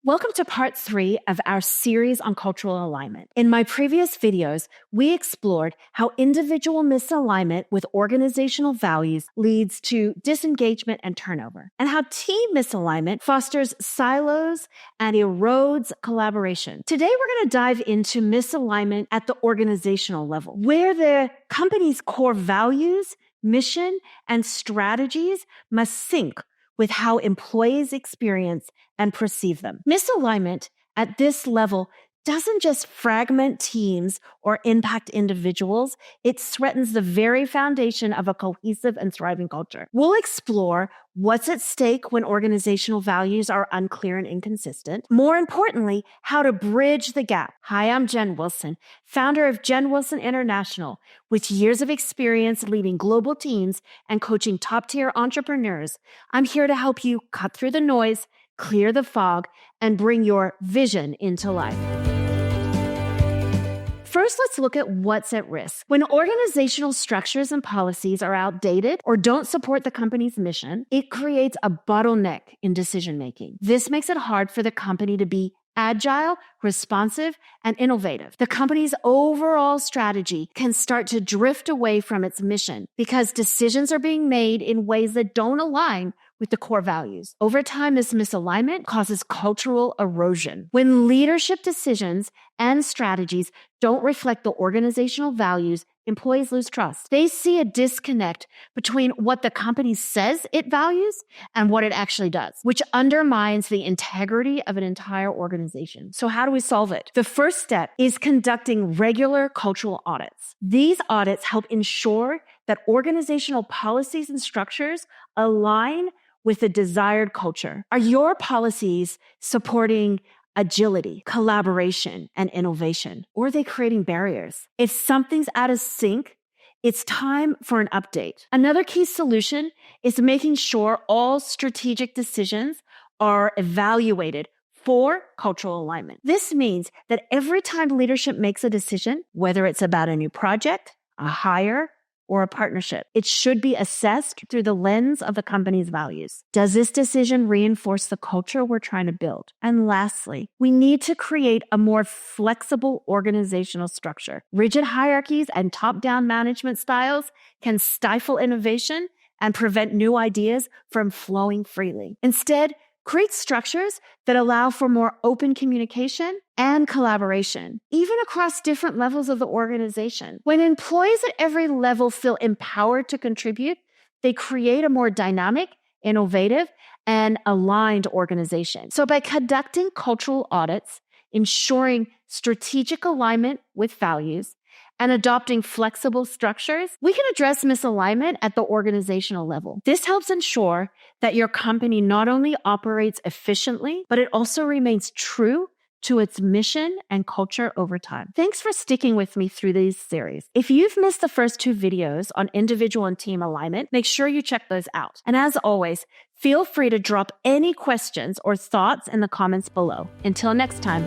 Welcome to part 3 of our series on cultural alignment. In my previous videos, we explored how individual misalignment with organizational values leads to disengagement and turnover, and how team misalignment fosters silos and erodes collaboration. Today, we're going to dive into misalignment at the organizational level, where the company's core values, mission, and strategies must sync with how employees experience and perceive them. Misalignment at this level doesn't just fragment teams or impact individuals, it threatens the very foundation of a cohesive and thriving culture. We'll explore what's at stake when organizational values are unclear and inconsistent. More importantly, how to bridge the gap. Hi, I'm Jen Wilson, founder of Jen Wilson International, with years of experience leading global teams and coaching top-tier entrepreneurs. I'm here to help you cut through the noise, clear the fog, and bring your vision into life. First, let's look at what's at risk. When organizational structures and policies are outdated or don't support the company's mission, it creates a bottleneck in decision-making. This makes it hard for the company to be agile, responsive, and innovative. The company's overall strategy can start to drift away from its mission because decisions are being made in ways that don't align with the core values. Over time, this misalignment causes cultural erosion. When leadership decisions and strategies don't reflect the organizational values, employees lose trust. They see a disconnect between what the company says it values and what it actually does, which undermines the integrity of an entire organization. So how do we solve it? The first step is conducting regular cultural audits. These audits help ensure that organizational policies and structures align with the desired culture. Are your policies supporting agility, collaboration, and innovation? Or are they creating barriers? If something's out of sync, it's time for an update. Another key solution is making sure all strategic decisions are evaluated for cultural alignment. This means that every time leadership makes a decision, whether it's about a new project, a hire, or a partnership, it should be assessed through the lens of the company's values. Does this decision reinforce the culture we're trying to build? And lastly, we need to create a more flexible organizational structure. Rigid hierarchies and top-down management styles can stifle innovation and prevent new ideas from flowing freely. Instead, create structures that allow for more open communication and collaboration, even across different levels of the organization. When employees at every level feel empowered to contribute, they create a more dynamic, innovative, and aligned organization. So by conducting cultural audits, ensuring strategic alignment with values, and adopting flexible structures, we can address misalignment at the organizational level. This helps ensure that your company not only operates efficiently, but it also remains true to its mission and culture over time. Thanks for sticking with me through these series. If you've missed the first 2 videos on individual and team alignment, make sure you check those out. And as always, feel free to drop any questions or thoughts in the comments below. Until next time.